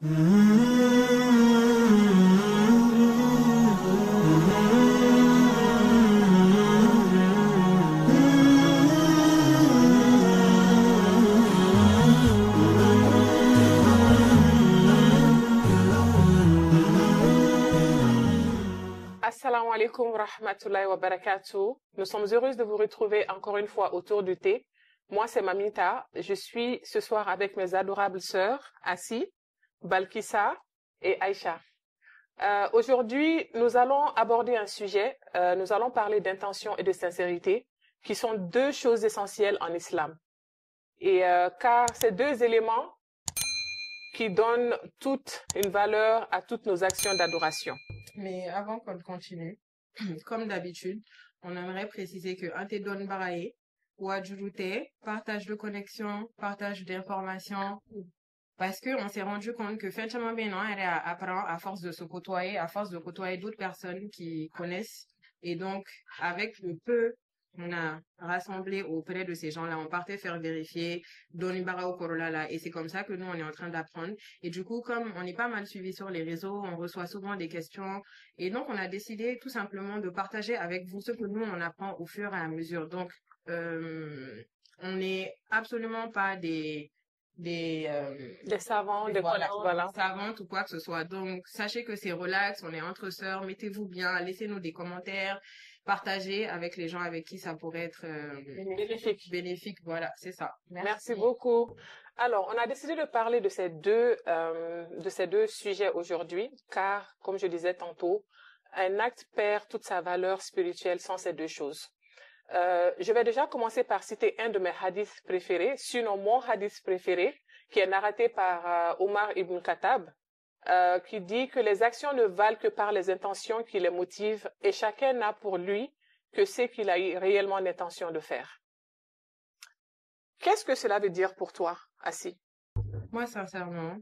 Assalamu alaikum wa rahmatullahi wa barakatuh. Nous sommes heureuses de vous retrouver encore une fois autour du thé. Moi, c'est Mamita. Je suis ce soir avec mes adorables sœurs, Assi, Balkissa et Aïcha. Aujourd'hui, nous allons aborder un sujet. Nous allons parler d'intention et de sincérité, qui sont deux choses essentielles en islam. Et car ces deux éléments qui donnent toute une valeur à toutes nos actions d'adoration. Mais avant qu'on continue, comme d'habitude, on aimerait préciser que Antedon Baraye, ou Adjoulouté, partage de connexion, partage d'informations, parce qu'on s'est rendu compte que Fenchama Benan, elle apprend à force de se côtoyer, à force de côtoyer d'autres personnes qui connaissent. Et donc, avec le peu qu'on a rassemblé auprès de ces gens-là, on partait faire vérifier Donibara au Corolla là, et c'est comme ça que nous, on est en train d'apprendre. Et du coup, comme on est pas mal suivi sur les réseaux, on reçoit souvent des questions, et donc on a décidé tout simplement de partager avec vous ce que nous, on apprend au fur et à mesure. Donc, on n'est absolument pas des savants, des savantes ou quoi que ce soit. Donc, sachez que c'est relax, on est entre sœurs, mettez-vous bien, laissez-nous des commentaires, partagez avec les gens avec qui ça pourrait être bénéfique. Voilà, c'est ça. Merci beaucoup. Alors, on a décidé de parler de ces deux sujets aujourd'hui, car, comme je disais tantôt, un acte perd toute sa valeur spirituelle sans ces deux choses. Je vais déjà commencer par citer un de mes hadiths préférés, sinon mon hadith préféré, qui est narraté par Omar ibn Khattab, qui dit que les actions ne valent que par les intentions qui les motivent et chacun n'a pour lui que ce qu'il a eu réellement l'intention de faire. Qu'est-ce que cela veut dire pour toi, Assi? Moi, sincèrement,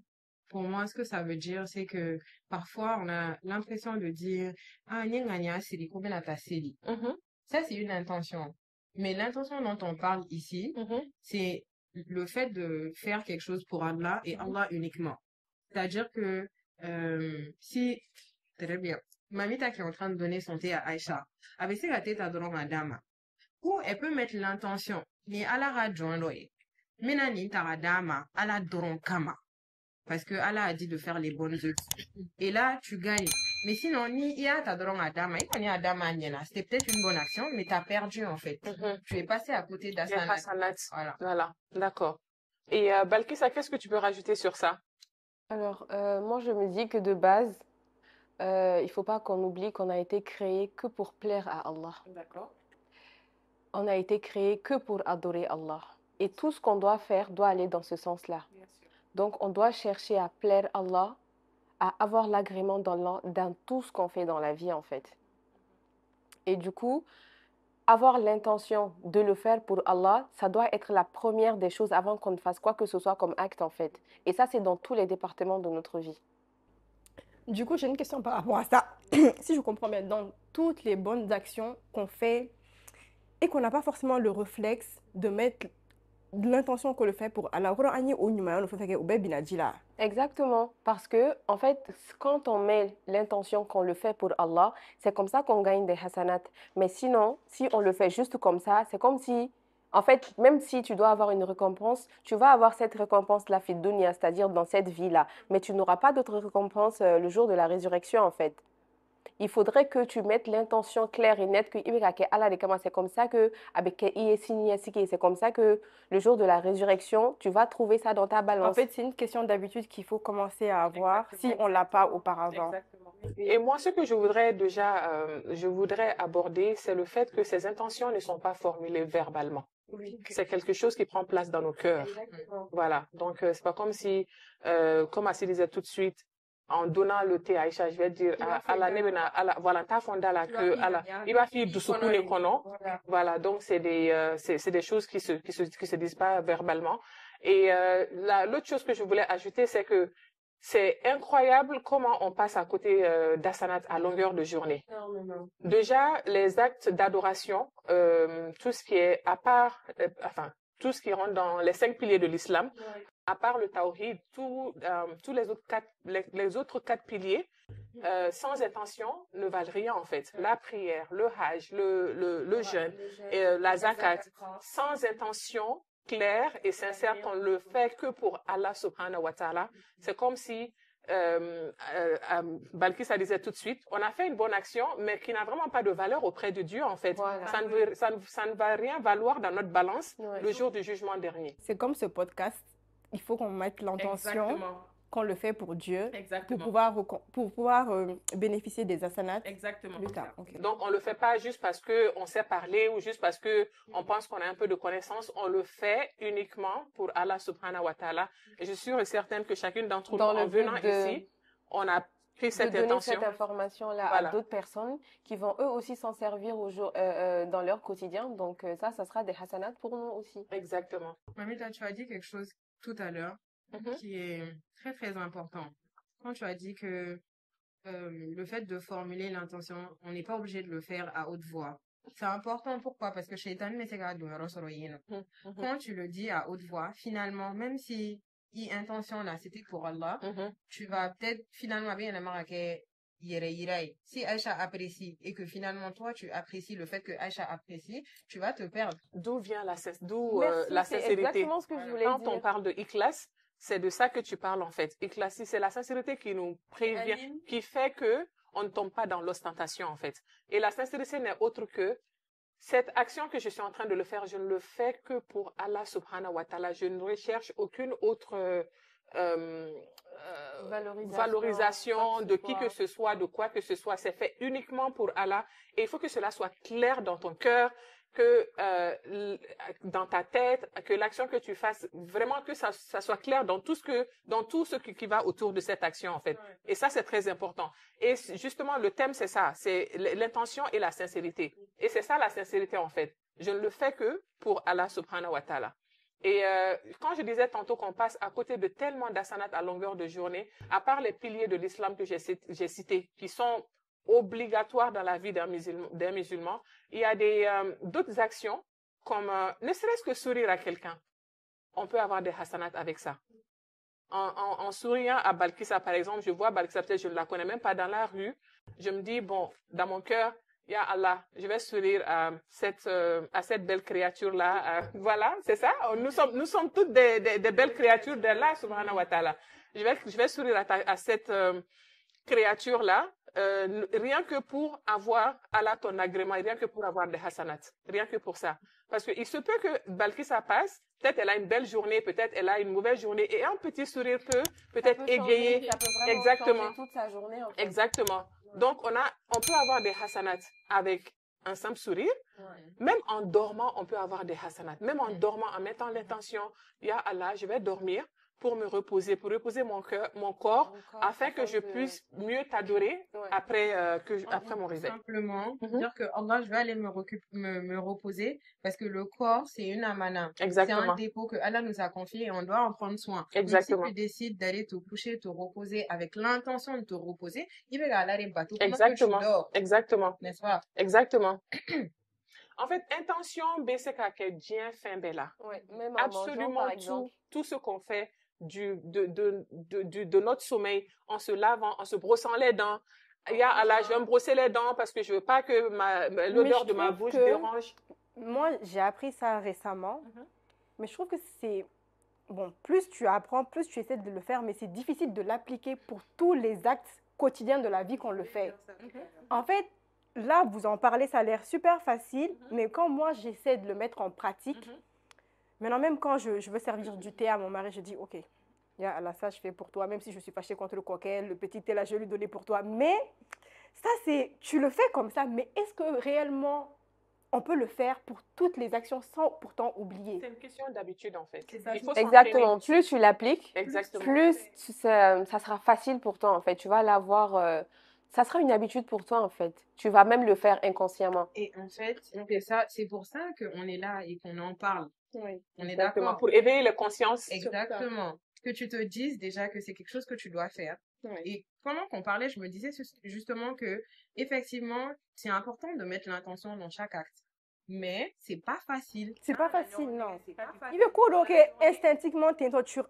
pour moi, ce que ça veut dire, c'est que parfois, on a l'impression de dire « Ah, nyenganya, c'est combien la tasséli ». Ça, c'est une intention. Mais l'intention dont on parle ici, c'est le fait de faire quelque chose pour Allah et Allah uniquement. C'est-à-dire que si, très bien, Mamita qui est en train de donner son thé à Aïcha, avec la tête à donner à Dama, ou elle peut mettre l'intention, mais Allah a donné, Menani Taradama, Allah donne Kama. Parce que Allah a dit de faire les bonnes œuvres. Et là, tu gagnes. Mais sinon, ni ia ta drong adama, c'était peut-être une bonne action, mais tu as perdu en fait. Tu es passé à côté d'Asanat. Voilà, d'accord. Et Balkissa, qu'est-ce que tu peux rajouter sur ça? Alors, moi, je me dis que de base, il ne faut pas qu'on oublie qu'on a été créé que pour plaire à Allah. D'accord. On a été créé que pour adorer Allah. Et tout ce qu'on doit faire doit aller dans ce sens-là. Donc, on doit chercher à plaire à Allah, à avoir l'agrément dans tout ce qu'on fait dans la vie, en fait. Et du coup, avoir l'intention de le faire pour Allah, ça doit être la première des choses avant qu'on ne fasse quoi que ce soit comme acte, en fait. Et ça, c'est dans tous les départements de notre vie. Du coup, j'ai une question par rapport à ça. Si je comprends bien, dans toutes les bonnes actions qu'on fait et qu'on n'a pas forcément le réflexe de mettre l'intention qu'on le fait pour Allah. Exactement, parce que en fait, quand on met l'intention qu'on le fait pour Allah, c'est comme ça qu'on gagne des hasanats. Mais sinon, si on le fait juste comme ça, c'est comme si, en fait, même si tu dois avoir une récompense, tu vas avoir cette récompense-là, fi dunya, c'est-à-dire dans cette vie-là, mais tu n'auras pas d'autre récompense le jour de la résurrection, en fait. Il faudrait que tu mettes l'intention claire et nette que c'est comme ça que c'est comme ça que le jour de la résurrection, tu vas trouver ça dans ta balance. En fait, c'est une question d'habitude qu'il faut commencer à avoir si on l'a pas auparavant. Exactement. Et moi, ce que je voudrais aborder, c'est le fait que ces intentions ne sont pas formulées verbalement. Oui. C'est quelque chose qui prend place dans nos cœurs. Exactement. Voilà. Donc, c'est pas comme si, comme Assi disait tout de suite, en donnant le thé à Aïcha, je vais dire voilà, ta fonda là que il va faire du soukoune kono. Voilà, donc c'est des choses qui se disent pas verbalement. Et l'autre chose que je voulais ajouter, c'est que c'est incroyable comment on passe à côté d'Asanat à longueur de journée. Déjà, les actes d'adoration, tout ce qui est à part, tout ce qui rentre dans les 5 piliers de l'islam, à part le tawhid, tous les autres quatre piliers, sans intention, ne valent rien en fait. La prière, le hajj, le jeûne, la zakat, sans intention claire et sincère qu'on le fait que pour Allah subhanahu wa ta'ala, c'est comme si Balkis ça disait tout de suite, on a fait une bonne action, mais qui n'a vraiment pas de valeur auprès de Dieu, en fait. Voilà. Ça ne va rien valoir dans notre balance le jour du jugement dernier. C'est comme ce podcast, il faut qu'on mette l'intention qu'on le fait pour Dieu, pour pouvoir bénéficier des asanats plus tard. Okay. Donc, on ne le fait pas juste parce qu'on sait parler ou juste parce qu'on pense qu'on a un peu de connaissances. On le fait uniquement pour Allah subhanahu wa ta'ala. Et je suis sûre et certaine que chacune d'entre nous, en venant ici, on a pris cette intention. Donner cette information-là à d'autres personnes qui vont eux aussi s'en servir dans leur quotidien. Donc, ça sera des hasanats pour nous aussi. Exactement. Mamita, tu as dit quelque chose tout à l'heure qui est très, très important. Quand tu as dit que le fait de formuler l'intention, on n'est pas obligé de le faire à haute voix. C'est important, pourquoi? Parce que quand tu le dis à haute voix, finalement, même si l'intention là, c'était pour Allah, tu vas peut-être finalement bien si Aïcha apprécie et que finalement toi tu apprécies le fait que Aïcha apprécie, tu vas te perdre. D'où vient la sincérité? C'est exactement ce que je voulais dire. Quand on parle de ikhlas, c'est de ça que tu parles en fait. Ikhlas, c'est la sincérité qui nous prévient, qui fait que on ne tombe pas dans l'ostentation en fait. Et la sincérité n'est autre que cette action que je suis en train de le faire, je ne le fais que pour Allah subhanahu wa ta'ala. Je ne recherche aucune autre valorisation de qui que ce soit, de quoi que ce soit. C'est fait uniquement pour Allah. Et il faut que cela soit clair dans ton cœur, que dans ta tête, que l'action que tu fasses, vraiment que ça soit clair dans tout ce qui va autour de cette action en fait. Ouais. Et ça c'est très important. Et justement le thème c'est ça, c'est l'intention et la sincérité. Et c'est ça la sincérité en fait. Je ne le fais que pour Allah subhanahu wa ta'ala. Et quand je disais tantôt qu'on passe à côté de tellement d'asanat à longueur de journée, à part les piliers de l'islam que j'ai cités, qui sont obligatoires dans la vie d'un musulman, il y a d'autres actions comme ne serait-ce que sourire à quelqu'un. On peut avoir des hasanat avec ça. En souriant à Balkissa, par exemple, je vois Balkissa, peut-être je ne la connais même pas dans la rue, je me dis, bon, dans mon cœur, Ya Allah, je vais sourire à cette belle créature-là. Voilà, c'est ça. Nous sommes toutes des belles créatures d'Allah, subhanahu wa ta'ala. Je vais sourire à cette créature-là, rien que pour avoir Allah ton agrément, rien que pour avoir des hasanat. Rien que pour ça. Parce qu'il se peut que Balkissa passe, peut-être elle a une belle journée, peut-être elle a une mauvaise journée, et un petit sourire peut peut-être égayer. Ça peut vraiment changer toute sa journée, en fait. Exactement. Donc, on peut avoir des hasanat avec un simple sourire. Même en dormant, on peut avoir des hasanat. Même en dormant, en mettant l'intention, Ya Allah, je vais dormir pour me reposer, pour reposer mon corps, afin que je puisse mieux t'adorer après mon réveil. Simplement, dire que Allah, je vais aller me reposer parce que le corps, c'est une amana. Exactement. C'est un dépôt que Allah nous a confié et on doit en prendre soin. Exactement. Donc, si tu décides d'aller te coucher, te reposer avec l'intention de te reposer, il va aller bateau. Exactement. Exactement. N'est-ce pas? Exactement. En fait, intention, c'est qu'à bien fin bella. Même en absolument mangeant, par exemple. Tout ce qu'on fait de notre sommeil, en se lavant, en se brossant les dents. Ya Allah, je vais me brosser les dents parce que je veux pas que l'odeur de ma bouche dérange. Moi, j'ai appris ça récemment, mais je trouve que c'est bon, plus tu apprends, plus tu essaies de le faire, mais c'est difficile de l'appliquer pour tous les actes quotidiens de la vie qu'on le fait. En fait, là, vous en parlez, ça a l'air super facile, mais quand moi, j'essaie de le mettre en pratique, maintenant, même quand je veux servir du thé à mon mari, je dis, OK, ya Allah, ça, je fais pour toi, même si je suis fâchée contre le coquel, le petit thé, là, je vais lui donner pour toi. Mais ça, tu le fais comme ça, mais est-ce que réellement, on peut le faire pour toutes les actions sans pourtant oublier? C'est une question d'habitude, en fait. Exactement. Plus tu l'appliques, plus ça sera facile pour toi, en fait. Tu vas l'avoir... ça sera une habitude pour toi, en fait. Tu vas même le faire inconsciemment. Et en fait, c'est pour ça qu'on est là et qu'on en parle. Oui, on est d'accord. Pour éveiller la conscience. Exactement. Que tu te dises déjà que c'est quelque chose que tu dois faire. Et pendant qu'on parlait, je me disais justement que, effectivement, c'est important de mettre l'intention dans chaque acte. Mais c'est pas facile. C'est pas facile, non. C'est pas facile. Il veut quoi, donc, instinctivement,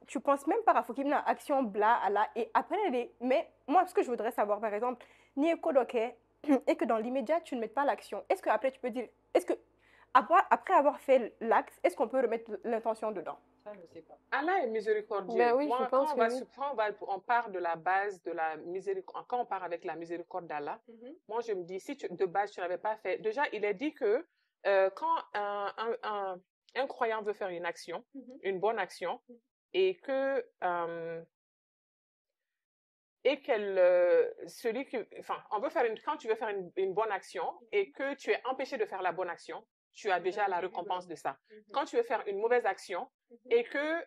tu penses même pas à faut qu'il y ait une action bla, à la, et après, mais moi, ce que je voudrais savoir, par exemple, ni quoi, donc, et que dans l'immédiat, tu ne mettes pas l'action. Est-ce que après tu peux dire, est-ce que, après avoir fait l'acte, est-ce qu'on peut remettre l'intention dedans? Ça, je sais pas. Allah est miséricordieux. Ben oui, Moi, je pense quand que on part de la base de la miséricorde, quand on part avec la miséricorde d'Allah, moi je me dis, si de base tu n'avais pas fait, déjà il est dit que quand un croyant veut faire une action, une bonne action, et que on veut faire quand tu veux faire une bonne action et que tu es empêché de faire la bonne action, tu as déjà la récompense de ça. Quand tu veux faire une mauvaise action et que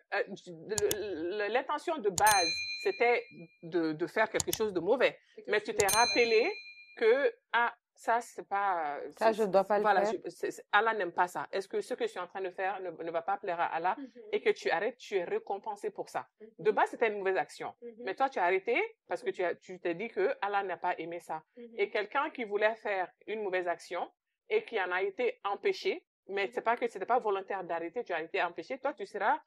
l'intention de base, c'était de faire quelque chose de mauvais, mais tu t'es rappelé que, ça, c'est pas... ça, je dois pas le faire. Allah n'aime pas ça. Est-ce que ce que je suis en train de faire ne va pas plaire à Allah et que tu arrêtes, tu es récompensé pour ça. De base, c'était une mauvaise action. Mais toi, tu as arrêté parce que tu t'es dit que Allah n'a pas aimé ça. Et quelqu'un qui voulait faire une mauvaise action et qui en a été empêché, mais c'est pas que c'était pas volontaire d'arrêter, tu as été empêché, toi, tu seras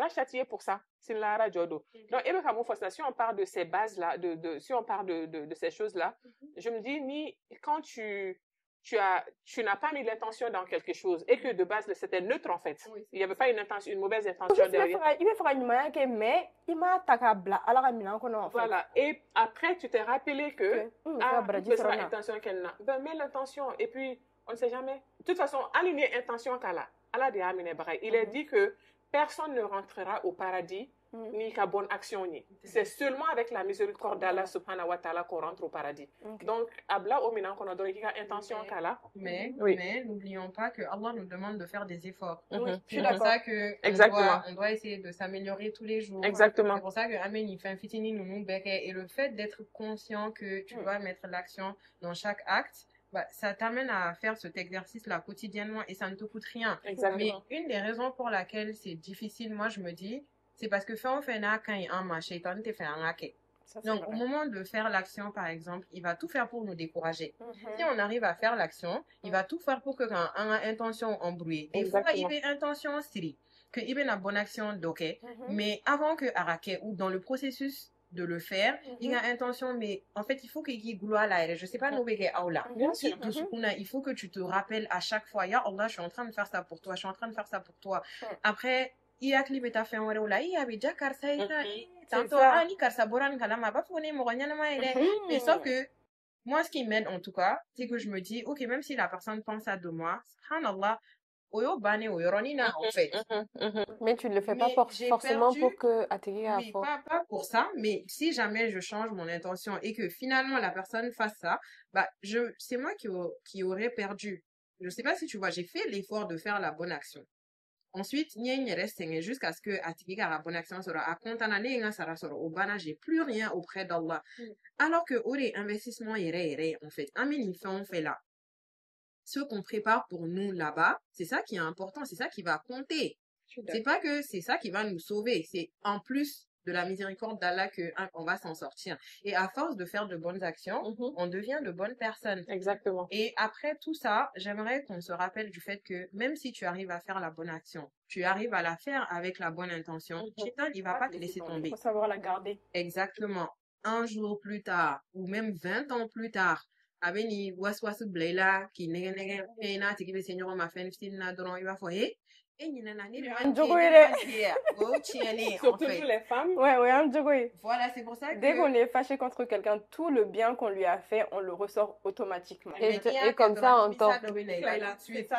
châtié pour ça. C'est la radio. Donc, si on parle de ces bases-là, si on parle de ces choses-là, je me dis, quand tu n'as pas mis l'intention dans quelque chose et que de base, c'était neutre, en fait. Oui, il n'y avait pas une mauvaise intention derrière. Il va faire une manière mais il m'a attaqué à bla, alors il m'a en fait. Voilà. Et après, tu t'es rappelé que, c'est la intention qu'elle a. Ben, mets l'intention et puis, on ne sait jamais. De toute façon, aligner intention qu'elle a. Il est dit que personne ne rentrera au paradis ni qu'à bonne action ni. C'est seulement avec la miséricorde d'Allah subhanahu wa ta'ala qu'on rentre au paradis. Donc, abla au minan qu'on a donné intention qu'Allah. Mais n'oublions pas que Allah nous demande de faire des efforts. C'est pour ça que on doit essayer de s'améliorer tous les jours. Exactement. C'est pour ça que Amen il fait un fitini nous et le fait d'être conscient que tu dois mettre l'action dans chaque acte, ça t'amène à faire cet exercice-là quotidiennement et ça ne te coûte rien. Exactement. Mais une des raisons pour laquelle c'est difficile, moi je me dis, c'est parce que quand il y a un marché, tu fait un hack. Donc au moment de faire l'action, par exemple, il va tout faire pour nous décourager. Si on arrive à faire l'action, il va tout faire pour que quand on a intention embrouillée. Des fois, il y a intention stylée, que il y a une bonne action d'ok, mais avant que Arake ou dans le processus de le faire, il y a intention, mais en fait, il faut qu'il y ait gloire là. Je sais pas, nous, Bien sûr. il faut que tu te rappelles à chaque fois, ya Allah, je suis en train de faire ça pour toi, je suis en train de faire ça pour toi. Après, il y a qui fait un wéroula, il y a déjà karsa, tantôt, ani karsa boran kalama, pas pour les mais sauf que, moi, ce qui m'aide, en tout cas, c'est que je me dis, ok, même si la personne pense à de moi, subhanallah, en fait. Mais tu ne le fais pas forcément pour que oui, pas pour ça, mais si jamais je change mon intention et que finalement la personne fasse ça, c'est moi qui aurais perdu. Je sais pas si tu vois, j'ai fait l'effort de faire la bonne action. Ensuite, il reste jusqu'à ce que la bonne action sera à condamner, au bana, j'ai plus rien auprès d'Allah. Alors que, investissement, en fait, on fait là. Ce qu'on prépare pour nous là-bas, c'est ça qui est important, c'est ça qui va compter. C'est pas que c'est ça qui va nous sauver, c'est en plus de la miséricorde d'Allah qu'on va s'en sortir. Et à force de faire de bonnes actions, on devient de bonnes personnes. Exactement. Et après tout ça, j'aimerais qu'on se rappelle du fait que même si tu arrives à faire la bonne action, tu arrives à la faire avec la bonne intention, Shaitan, il va pas te laisser tomber. Il faut savoir la garder. Exactement. Un jour plus tard, ou même 20 ans plus tard, abeni waswasu blela ki nege na tiki seigneur ma fait na doron il va foyer et ni na ni surtout les femmes. Voilà, c'est pour ça que dès qu'on est fâché contre quelqu'un, tout le bien qu'on lui a fait, on le ressort automatiquement. Et comme ça, on tord. Et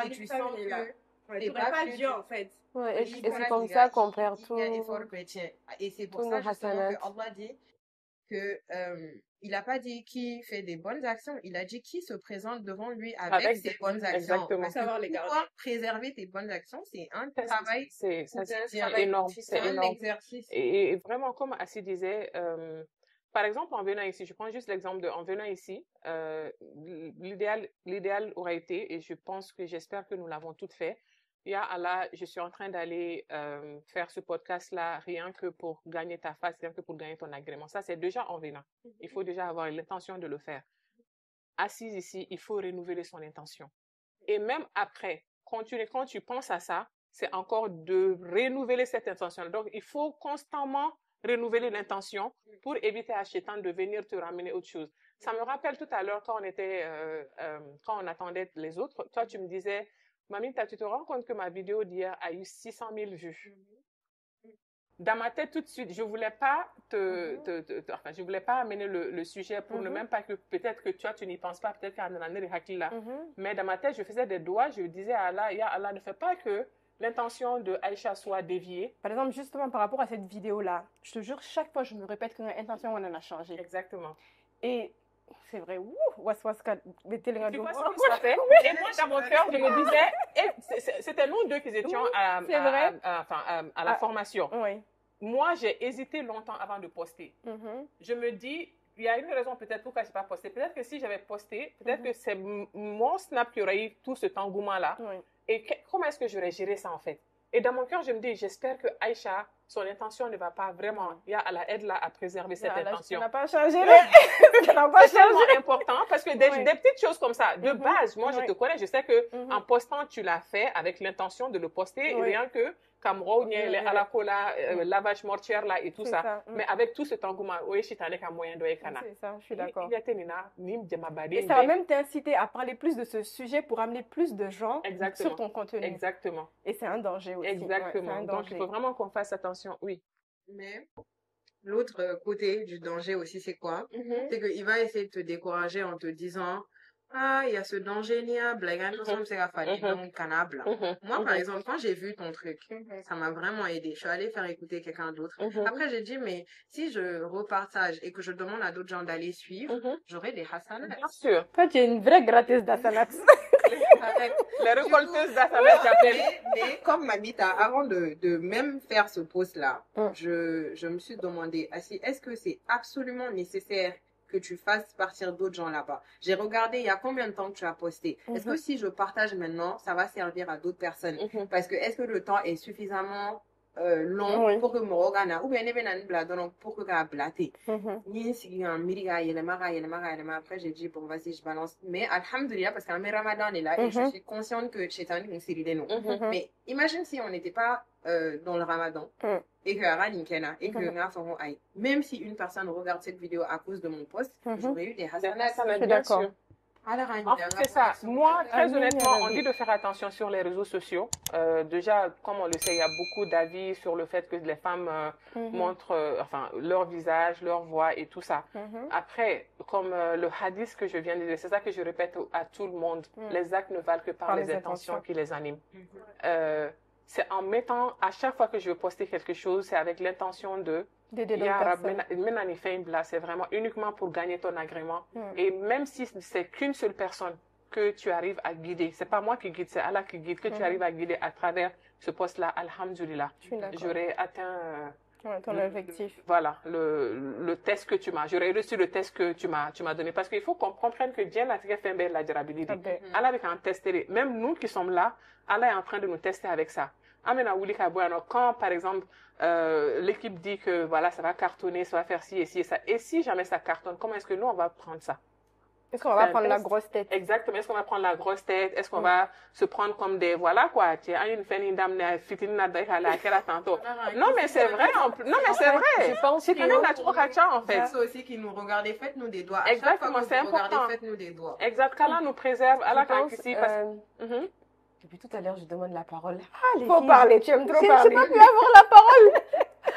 tu sens que t'es pas Dieu en fait. Ouais, et c'est comme ça qu'on perd tout. Et c'est pour ça justement que Allah dit que il n'a pas dit qui fait des bonnes actions, il a dit qui se présente devant lui avec ses bonnes actions. Exactement. Parce que pouvoir préserver tes bonnes actions, c'est un travail. C'est énorme. C'est un exercice. Et vraiment, comme Assi disait, par exemple, en venant ici, je prends juste l'exemple en venant ici, l'idéal aurait été, et je pense que j'espère que nous l'avons toutes fait, Ya Allah, je suis en train d'aller faire ce podcast-là rien que pour gagner ta face, rien que pour gagner ton agrément. Ça, c'est déjà en venant. Il faut déjà avoir l'intention de le faire. Assise ici, il faut renouveler son intention. Et même après, quand tu penses à ça, c'est encore de renouveler cette intention. Donc, il faut constamment renouveler l'intention pour éviter à Shaitan de venir te ramener autre chose. Ça me rappelle tout à l'heure quand on attendait les autres. Toi, tu me disais, Mamita, tu te rends compte que ma vidéo d'hier a eu 600 000 vues. Dans ma tête, tout de suite, je voulais pas je voulais pas amener le sujet pour ne même pas que peut-être que tu n'y penses pas, peut-être qu'il y a un année là. Mais dans ma tête, je faisais des doigts, je disais à Allah, Ya Allah, ne fais pas que l'intention de Aïcha soit déviée. Par exemple, justement, par rapport à cette vidéo-là, je te jure, chaque fois, je me répète que l'intention, on en a changé. Exactement. Et c'est vrai, tu vois ce que ça fait? Et moi, dans mon cœur, je me disais, c'était nous deux qui étions à la formation. Oui. Moi, j'ai hésité longtemps avant de poster. Je me dis, il y a une raison peut-être pourquoi je n'ai pas posté. Peut-être que si j'avais posté, peut-être que c'est mon snap qui aurait eu tout cet engouement-là. Oui. Et comment est-ce que j'aurais géré ça en fait? Et dans mon cœur, je me dis, j'espère que Aïcha, son intention ne va pas vraiment, Ya Allah, aide-la à préserver cette intention. Ça n'a pas changé. C'est tellement important parce que des petites choses comme ça, de base, moi je te connais, je sais que en postant, tu l'as fait avec l'intention de le poster, rien que Cameroun, les alakola, lavage mortière là et tout ça. Mais avec tout cet engouement, oui, je t'en ai qu'un moyen de Ekana. C'est ça, je suis d'accord. Et ça va même t'inciter à parler plus de ce sujet pour amener plus de gens sur ton contenu. Exactement. Et c'est un danger aussi. Exactement. Ouais, donc il faut vraiment qu'on fasse attention, oui. Mais l'autre côté du danger aussi, c'est quoi? C'est qu'il va essayer de te décourager en te disant, ah, il y a ce danger, il y a blague, c'est la famille, donc canable. Moi, par exemple, quand j'ai vu ton truc, ça m'a vraiment aidé. Je suis allée faire écouter quelqu'un d'autre. Après, j'ai dit, mais si je repartage et que je demande à d'autres gens d'aller suivre, j'aurai des hasanats. Bien sûr. Toi, tu es une vraie gratteuse d'hasanats. Les récolteuses d'hasanats, j'appelle. Mais comme Mamita, avant de même faire ce post-là, je me suis demandé, est-ce que c'est absolument nécessaire que tu fasses partir d'autres gens là-bas? J'ai regardé il y a combien de temps que tu as posté. Est-ce que si je partage maintenant, ça va servir à d'autres personnes? Parce que est-ce que le temps est suffisamment long pour que me regarde ou bien donc pour que je blaté. Après j'ai dit bon vas-y je balance, mais alhamdoulilah parce qu'un Ramadan est là et je suis consciente que chez Tani on s'est nous. Mais imagine si on n'était pas dans le Ramadan et que même si une personne regarde cette vidéo à cause de mon post, j'aurais eu des hasanats. Je suis d'accord. C'est ça. Moi, très honnêtement, on dit de faire attention sur les réseaux sociaux. Déjà, comme on le sait, il y a beaucoup d'avis sur le fait que les femmes montrent leur visage, leur voix et tout ça. Après, comme le hadith que je viens de dire, c'est ça que je répète à tout le monde, les actes ne valent que par les intentions qui les animent. C'est en mettant, à chaque fois que je veux poster quelque chose, c'est avec l'intention c'est vraiment uniquement pour gagner ton agrément. Et même si c'est qu'une seule personne que tu arrives à guider, c'est pas moi qui guide, c'est Allah qui guide, que tu arrives à guider à travers ce poste-là, alhamdulillah, j'aurais atteint ton objectif. Voilà, le test que tu m'as, j'aurais reçu le test que tu m'as donné. Parce qu'il faut qu'on comprenne que Dieu n'a fait la durabilité. Allah avec un test, même nous qui sommes là, Allah est en train de nous tester avec ça. Quand, par exemple, l'équipe dit que voilà, ça va cartonner, ça va faire ci et ci et ça. Et si jamais ça cartonne, comment est-ce que nous, on va prendre ça? Est-ce qu'on va prendre la grosse tête? Exactement. Est-ce qu'on va prendre la grosse tête? Est-ce qu'on va se prendre comme des... Voilà quoi. Non, mais c'est vrai. Non, mais c'est vrai. Je pense c'est quand même la trocacha, en fait. C'est aussi qui nous regardez, faites-nous des doigts. Exactement, c'est important. Faites-nous des doigts. Exact. qu'Allah nous préserve. Allah ici. Depuis tout à l'heure, je demande la parole. Faut parler, tu aimes trop parler. Je n'ai pas pu avoir la parole.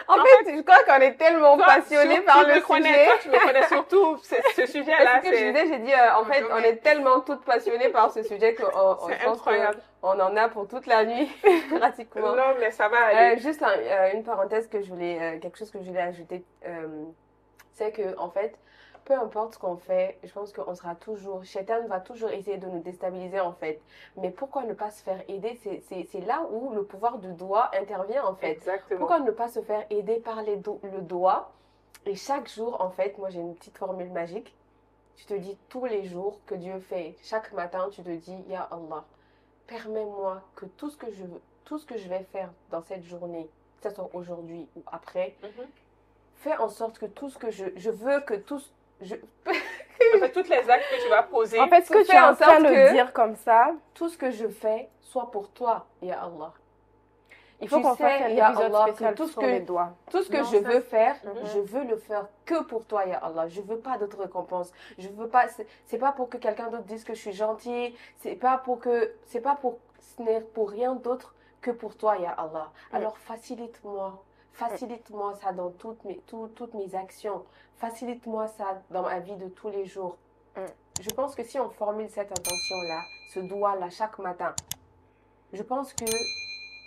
En fait, je crois qu'on est tellement passionnés par le sujet. Toi, tu me connais surtout ce sujet-là. Ce que je disais, j'ai dit, en fait, on est tellement toutes passionnées par ce sujet qu'on on en a pour toute la nuit, pratiquement. Non, mais ça va aller. Juste une parenthèse quelque chose que je voulais ajouter, c'est que, en fait, peu importe ce qu'on fait, je pense qu'on sera toujours, Shaitan va toujours essayer de nous déstabiliser en fait. Mais pourquoi ne pas se faire aider? C'est là où le pouvoir du doigt intervient en fait. Exactement. Pourquoi ne pas se faire aider par le doigt? Et chaque jour, en fait, moi j'ai une petite formule magique. Tu te dis tous les jours que Dieu fait. Chaque matin, tu te dis, Ya Allah, permets-moi que tout ce que je vais faire dans cette journée, que ce soit aujourd'hui ou après, fais en sorte que tout ce que je veux que tout je fait, toutes les actes que tu vas poser. En fait, ce que tu es en train de dire comme ça, tout ce que je fais soit pour toi, ya Allah. Il faut qu'on fasse un épisode spécial tout sur les doigts. Tout ce que je veux faire, je veux le faire que pour toi, ya Allah. Je veux pas d'autres récompenses. Je veux pas. C'est pas pour que quelqu'un d'autre dise que je suis gentille. Ce n'est pour rien d'autre que pour toi, ya Allah. Alors facilite-moi ça dans toutes mes actions. Facilite-moi ça dans ma vie de tous les jours. Je pense que si on formule cette intention-là, ce doigt-là chaque matin, je pense que,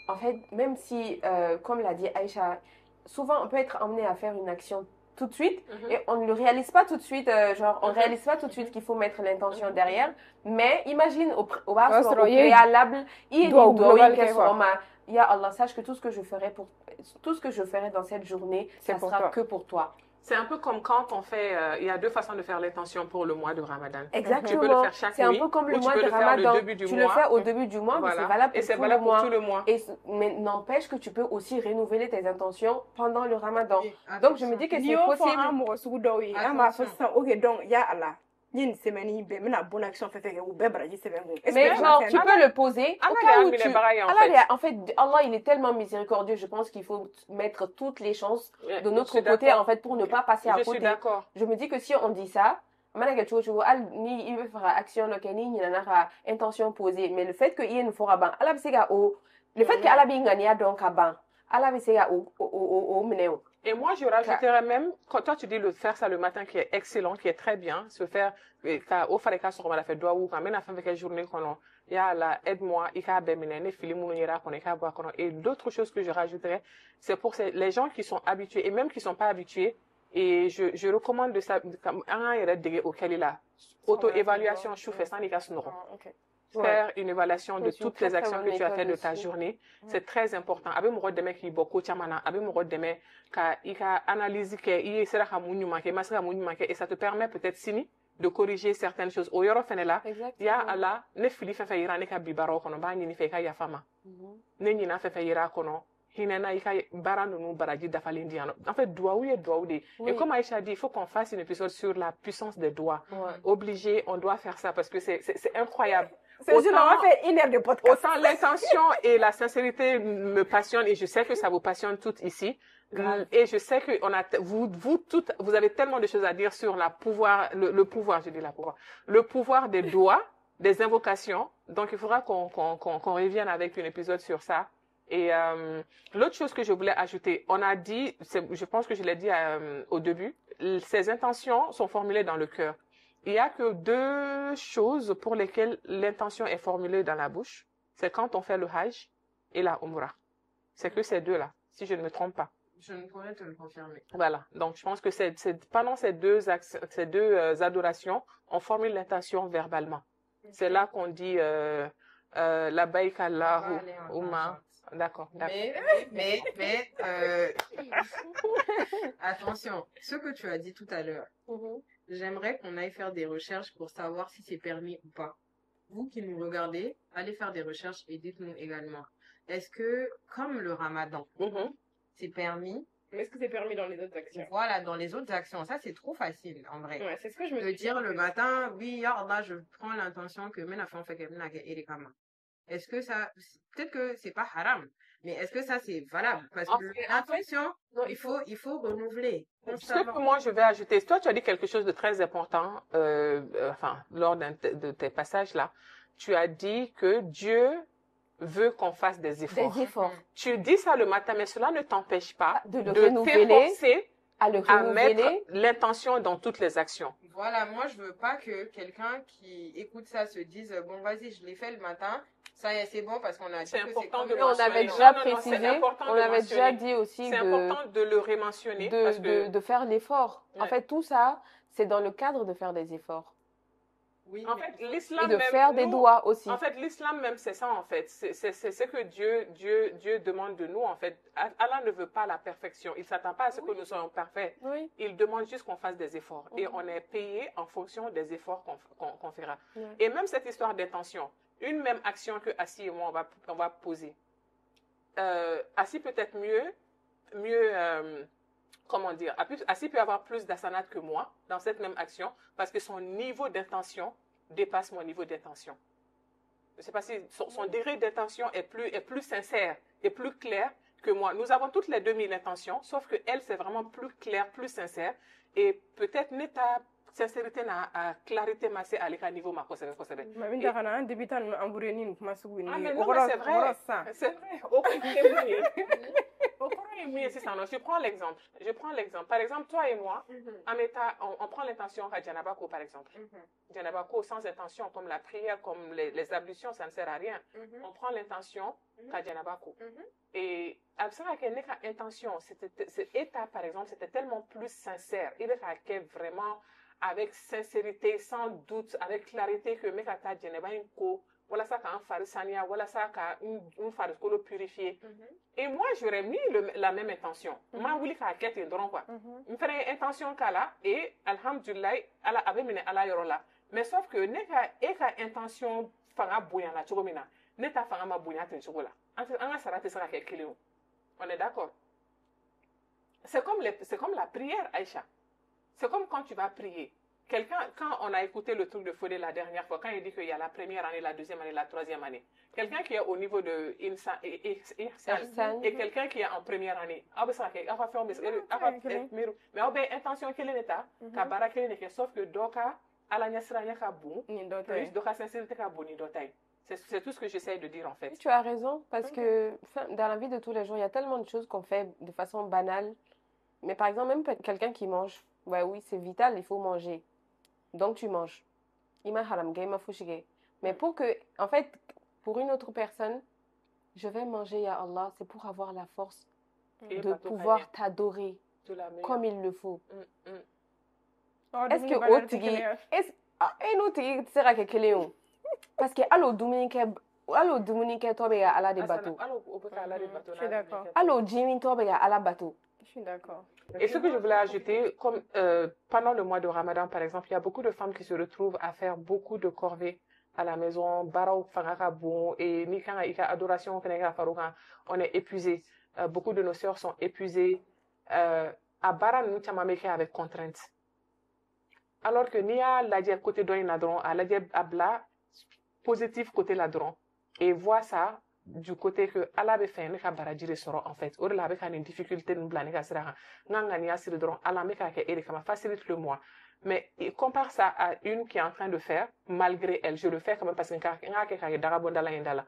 en fait, même si, comme l'a dit Aïcha, souvent on peut être amené à faire une action tout de suite et on ne le réalise pas tout de suite, on ne réalise pas tout de suite qu'il faut mettre l'intention derrière, mais imagine au préalable, Ya Allah, sache que tout ce que je ferai dans cette journée, ça sera que pour toi. C'est un peu comme quand on fait, il y a deux façons de faire l'intention pour le mois de Ramadan. Exactement. Tu peux le faire chaque nuit. C'est un peu comme le mois de Ramadan. Tu le fais au début du mois, mais c'est valable pour tout le mois. Mais n'empêche que tu peux aussi renouveler tes intentions pendant le Ramadan. Donc je me dis que c'est possible. Mais genre, tu peux le poser au cas où en fait, Allah, il est tellement miséricordieux, je pense qu'il faut mettre toutes les chances de notre côté, en fait, pour ne pas passer à côté. Je suis d'accord. Je me dis que si on dit ça, il veut faire action, intention posée, mais le fait que il ne fera ban, le fait que Allah binga donc à ban, Allah au et moi, je rajouterais même, quand toi tu dis le faire ça le matin, qui est excellent, qui est très bien, se faire, au fareka sur la fête doigt ou quand même la fin de la journée qu'on ya la aide-moi, et d'autres choses que je rajouterais, c'est pour les gens qui sont habitués et même qui sont pas habitués, et je recommande de ça, auquel il a auto-évaluation, je fais ça, faire une évaluation de toutes les actions que tu as fait de ta journée, c'est très important. Abe mo deme ki boko chamana, abe mo deme ka ika analyse ke i sera ka munyu manke, masera munyu manke, et ça te permet peut-être sini de corriger certaines choses. O yoro fenela, ya ala ne fili fe fe ira ne ka bibaro kono ba nyini fe ka ya fama. Ne nyina fe fe ira kono. Hinena ika baranu nu baraji dafalindi ano. En fait, doigt oui et doigt oui. Et comme Aïcha dit, il faut qu'on fasse un épisode sur la puissance des doigts. Obligé, on doit faire ça parce que c'est incroyable. On va faire une heure de podcast. Autant l'intention et la sincérité me passionnent et je sais que ça vous passionne toutes ici. Et je sais que vous toutes, vous avez tellement de choses à dire sur le pouvoir des doigts, des invocations. Donc il faudra qu'on revienne avec un épisode sur ça. Et l'autre chose que je voulais ajouter, on a dit, je pense que je l'ai dit au début, ces intentions sont formulées dans le cœur. Il n'y a que deux choses pour lesquelles l'intention est formulée dans la bouche. C'est quand on fait le Hajj et la Umrah. C'est que ces deux-là, si je ne me trompe pas. Je ne pourrais te le confirmer. Voilà. Donc, je pense que pendant ces deux adorations, on formule l'intention verbalement. C'est là qu'on dit la baïk Allahu Umma. D'accord. Mais attention, ce que tu as dit tout à l'heure, j'aimerais qu'on aille faire des recherches pour savoir si c'est permis ou pas. Vous qui nous regardez, allez faire des recherches et dites-nous également. Est-ce que, comme le Ramadan, c'est permis? Mais est-ce que c'est permis dans les autres actions? Voilà, dans les autres actions. Ça, c'est trop facile, en vrai. Ouais, c'est ce que je me suis dit. De dire le matin, oui, ya Allah, je prends l'intention que est-ce que ça, peut-être que c'est pas haram, mais est-ce que ça c'est valable? Parce que l'intention, il faut renouveler. Ce que moi je vais ajouter, toi tu as dit quelque chose de très important, lors de tes passages là, tu as dit que Dieu veut qu'on fasse des efforts. Tu dis ça le matin, mais cela ne t'empêche pas de t'efforcer à mettre l'intention dans toutes les actions. Voilà, moi je veux pas que quelqu'un qui écoute ça se dise bon vas-y je l'ai fait le matin, ça y est c'est bon parce qu'on a dit c'est que important c'est de on avait déjà précisé, on avait déjà dit aussi c'est important de le rementionner de faire l'effort. En fait tout ça c'est dans le cadre de faire des efforts. Oui, en fait, l'islam et de faire des doigts aussi. En fait, l'islam même, c'est ça, en fait. C'est ce que Dieu demande de nous, en fait. Allah ne veut pas la perfection. Il ne s'attend pas à ce que nous soyons parfaits. Oui. Il demande juste qu'on fasse des efforts. Et on est payé en fonction des efforts qu'on fera. Et même cette histoire d'intention, une même action que Assi et moi, on va poser. Assi peut-être mieux comment dire, Asi peut avoir plus d'asanat que moi dans cette même action parce que son niveau d'intention dépasse mon niveau d'intention. Je ne sais pas si son degré d'intention est plus sincère et plus clair que moi. Nous avons toutes les 2000 intentions, sauf que elle, c'est vraiment plus clair, plus sincère. Et peut-être neta sincérité na clarité massé à l'écart niveau ma kosebe. Mais une dernière, un débutant nous embourré ni nous c'est vrai. C'est vrai. Je prends l'exemple. Par exemple, toi et moi, on prend l'intention à Djanabako, par exemple. Djanabako sans intention, comme la prière, comme les ablutions, ça ne sert à rien. On prend l'intention à Djanabako. Et avec intention, cette étape, par exemple, c'était tellement plus sincère. Il est vraiment avec sincérité, sans doute, avec clarité que Mekata Djanabako, voilà ça qu'un farisania, voilà ça qu'un fariscolo purifié. Et moi, j'aurais mis la même intention. Moi, je voulais qu'à drôle quoi. Je ferais une intention qu'à là, et alhamdulillah, elle avait mené à la yorola. Mais sauf que, neka intention, fanga bouya la chogomina, neta fanga ma bouya ten chogola. Anga sarate sera kelkele. On est d'accord? C'est comme la prière, Aïcha. C'est comme quand tu vas prier. Quand on a écouté le truc de Fodé la dernière fois, quand il dit qu'il y a la première année, la deuxième année, la troisième année, quelqu'un qui est au niveau de Ihsan et quelqu'un qui est en première année, mais intention quelle est l'état, sauf que Doka, à la Nyasranya Kabou, plus Doka sincérité Kabou, ni Dotaï. C'est tout ce que j'essaye de dire en fait. Tu as raison, parce que dans la vie de tous les jours, il y a tellement de choses qu'on fait de façon banale. Mais par exemple, même quelqu'un qui mange, ouais, oui, c'est vital, il faut manger. Donc tu manges. Mais en fait, pour une autre personne, je vais manger, ya Allah, c'est pour avoir la force de pouvoir t'adorer comme il le faut. Est-ce que Otigi, parce que allo Dominique Tobega à la de bateau. Je suis d'accord. Allo Jimmy Tobega à la bateau. Je suis d'accord. Et ce que je voulais ajouter, comme pendant le mois de Ramadan, par exemple, il y a beaucoup de femmes qui se retrouvent à faire beaucoup de corvées à la maison, barao fangaka bon, et nikanga ika adoration fenega farouka, on est épuisé. Beaucoup de nos sœurs sont épuisées. À bara nous chamameke avec contrainte. Alors que Nia l'a dit à côté d'un ladron, à l'a dit abla positif côté ladron. Et voit ça du côté que Allah be fait ka baraji soro en fait or la be ka une difficulté nous blani ka sira nganga ni asiri dron Allah me ka ke ere kama facilite le moi mais il compare ça à une qui est en train de faire malgré elle je le fais quand même parce que ngaka ka daga bondala indala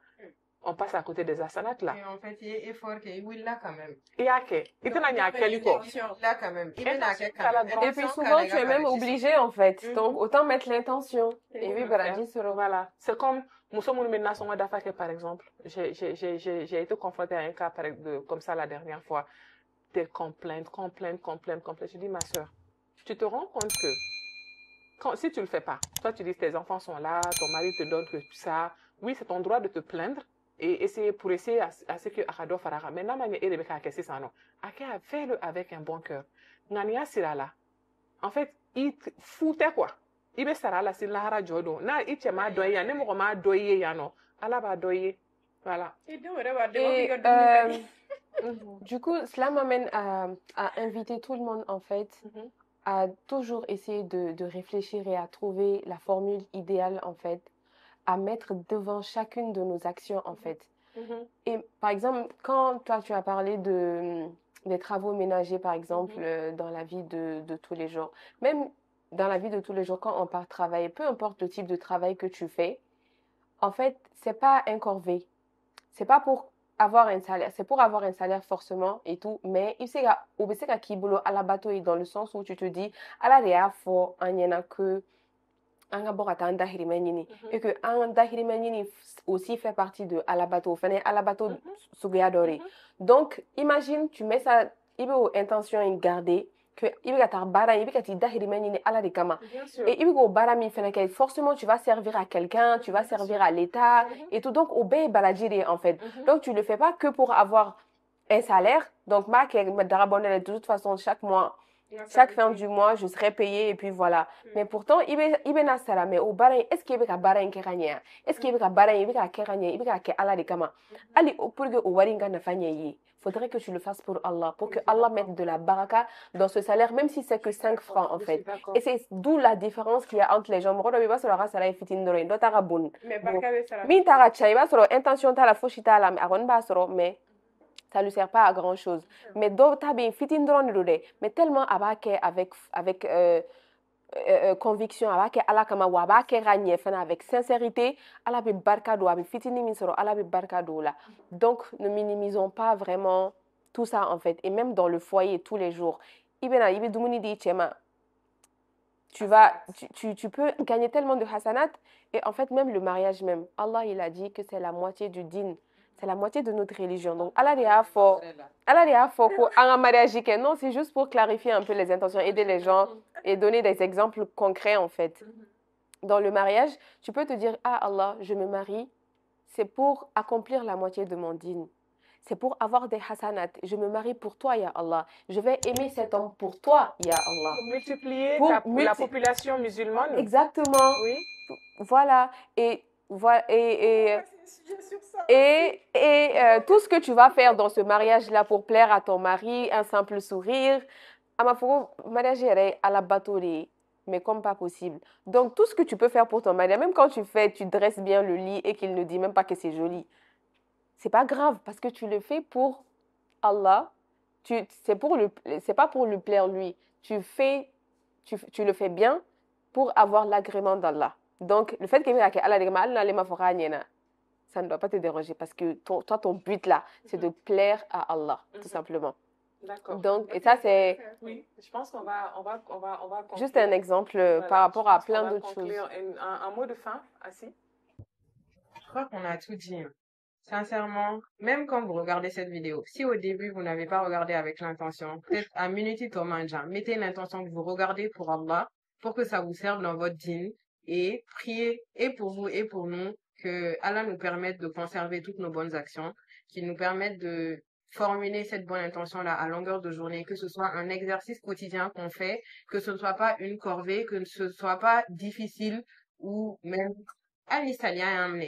on passe à côté des asanat là et en fait il est effort que oui là quand même il y a que il te n'a keliko là quand même il et puis souvent tu es même obligé en fait donc autant mettre l'intention et oui baraji soro voilà c'est comme par exemple, j'ai été confrontée à un cas comme ça la dernière fois. Des complaintes. Je dis, ma soeur, tu te rends compte que si tu le fais pas, toi tu dis tes enfants sont là, ton mari te donne que ça, oui, c'est ton droit de te plaindre et pour essayer à ce que Akado Farara. Mais fais-le avec un bon cœur. Ngania Sirala. En fait, il foutait quoi? Ibe sarala si lahara jodo na iche ma doye ne mo ma doye ya no ala ba doye voilà du coup cela m'amène à inviter tout le monde en fait à toujours essayer de réfléchir et à trouver la formule idéale en fait à mettre devant chacune de nos actions en fait et par exemple quand toi tu as parlé des travaux ménagers par exemple dans la vie de tous les jours même dans la vie de tous les jours, quand on part travailler, peu importe le type de travail que tu fais, en fait, c'est pas un corvée. C'est pas pour avoir un salaire, c'est pour avoir un salaire forcément et tout, mais il s'est qui boulot à la bateau et dans le sens où tu te dis, à la réa fort, il y en a que et que un aussi fait partie de à la bateau, donc imagine tu mets ça, il y a intention de garder que et forcément tu vas servir à quelqu'un, tu vas servir à l'État et tout, donc obéir baladjiri en fait. Donc tu le fais pas que pour avoir un salaire, donc de toute façon chaque mois Chaque fin du mois, je serai payée et puis voilà. Mais pourtant, il na sara mais au barin, est-ce qu'il y a barin qui gagne? Est-ce qu'il y a barin, il y a qui gagne, il y a qui ala de kama. Ali pour que au waringa na fanyayi. Faudrait que tu le fasses pour Allah, pour que Allah mette de la baraka dans ce salaire, même si c'est que 5 francs en fait. Et c'est d'où la différence qu'il y a entre les gens. Moro biba sura sara ifitin doro, ndo tara bon. Min tara chaiba sura intention ta la foshita la agon ba sura mais ça ne lui sert pas à grand chose. Mais d'autres bien fitin doro ni mais tellement avec conviction avec ala kama wa ba ke gagner fana avec sincérité ala be barka do abi fitini min soro ala be barka do la. Donc ne minimisons pas vraiment tout ça en fait et même dans le foyer tous les jours ibena ibe dumuni di chema tu peux gagner tellement de hasanat et en fait même le mariage même Allah il a dit que c'est la moitié du din. C'est la moitié de notre religion. Donc, Allah non, c'est juste pour clarifier un peu les intentions, aider les gens et donner des exemples concrets en fait. Dans le mariage, tu peux te dire, ah Allah, je me marie, c'est pour accomplir la moitié de mon dîne. C'est pour avoir des hasanat. Je me marie pour toi, ya Allah. Je vais aimer cet homme pour toi, ya Allah. Pour multiplier la population musulmane. Exactement. Oui. Voilà. Et tout ce que tu vas faire dans ce mariage-là pour plaire à ton mari, un simple sourire, mariage à la batterie, mais comme pas possible. Donc, tout ce que tu peux faire pour ton mari, même quand tu dresses bien le lit et qu'il ne dit même pas que c'est joli, c'est pas grave parce que tu le fais pour Allah. C'est pas pour lui plaire lui. Tu le fais bien pour avoir l'agrément d'Allah. Donc, le fait que ça ne doit pas te déranger parce que toi, ton but là, c'est de plaire à Allah, tout simplement. D'accord. Donc, et ça, c'est... Oui, je pense qu'on va conclure. Juste un exemple par rapport à plein d'autres choses. Un mot de fin, Assi? Je crois qu'on a tout dit. Sincèrement, même quand vous regardez cette vidéo, si au début vous n'avez pas regardé avec l'intention, peut-être à minute Tomanja, mettez l'intention que vous regardez pour Allah, pour que ça vous serve dans votre dîne, et priez et pour vous et pour nous, que Allah nous permette de conserver toutes nos bonnes actions, qu'il nous permette de formuler cette bonne intention-là à longueur de journée, que ce soit un exercice quotidien qu'on fait, que ce ne soit pas une corvée, que ce ne soit pas difficile ou même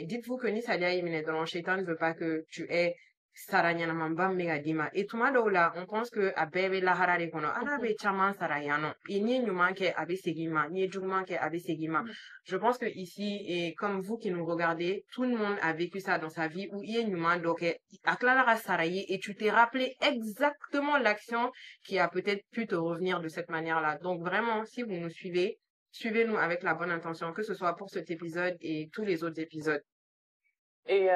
dites-vous que Nisalia Yemine dans le shaitan ne veut pas que tu aies Saranyana Mamba Megadima. Et tout là, on pense que à Bebe la Harare Kono, Arabe Chaman Sarayano, il n'y a manque Abe Segima, ni manque Abe Segima. Je pense que ici, et comme vous qui nous regardez, tout le monde a vécu ça dans sa vie où il y a une donc à Clara Saraye et tu t'es rappelé exactement l'action qui a peut-être pu te revenir de cette manière-là. Donc vraiment, si vous nous suivez, suivez-nous avec la bonne intention, que ce soit pour cet épisode et tous les autres épisodes. Et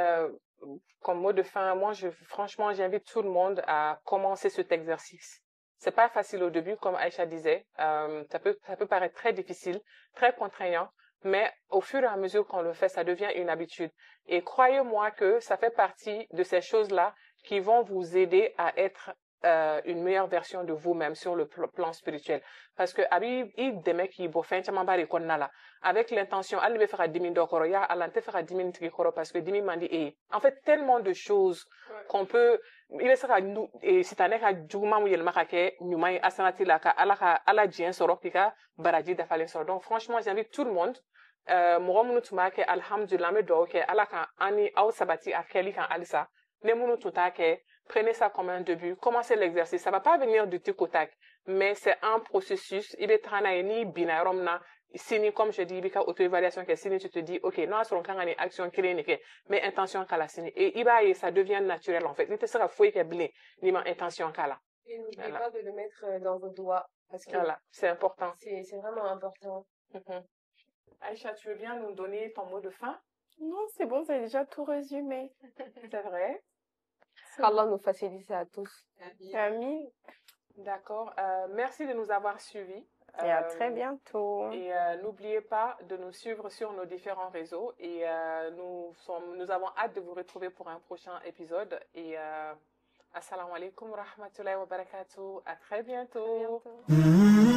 comme mot de fin, moi, franchement, j'invite tout le monde à commencer cet exercice. C'est pas facile au début, comme Aïcha disait. Ça peut paraître très difficile, très contraignant, mais au fur et à mesure qu'on le fait, ça devient une habitude. Et croyez-moi que ça fait partie de ces choses-là qui vont vous aider à être une meilleure version de vous-même sur le plan spirituel. Parce que avec l'intention, parce que dimi mandi et en fait tellement de choses qu'on peut il est ça nous et si t'as n'eka juguma mu yelma kake nyuma asanati la ka ala jien soro kika baraji da falen soro. Donc franchement j'invite tout le monde mo munu tuma ke alhamdulillah me do ke ala kan ani au sabati akeli kan alisa ne munu tuta ke. Prenez ça comme un début, commencez l'exercice. Ça va pas venir du tic au tac, mais c'est un processus. Il est tranaïni binaromna. Sini, comme je dis, bika auto-évaluation que sini, tu te dis, ok, non, sur une action clinique, mais intention kala sini. Et iba, ça devient naturel, en fait. Il te sera fouillé que blé, ni ma intention kala. Et n'oubliez pas de le mettre dans vos doigts. Parce que voilà, c'est important. C'est vraiment important. Aïcha, tu veux bien nous donner ton mot de fin? Non, c'est bon, c'est déjà tout résumé. C'est vrai? Allah nous facilite à tous. Amin. D'accord. Merci de nous avoir suivis. Et à très bientôt. Et n'oubliez pas de nous suivre sur nos différents réseaux. Et nous avons hâte de vous retrouver pour un prochain épisode. Et assalamu alaikum wa rahmatullahi wa barakatuh. À très bientôt. À bientôt.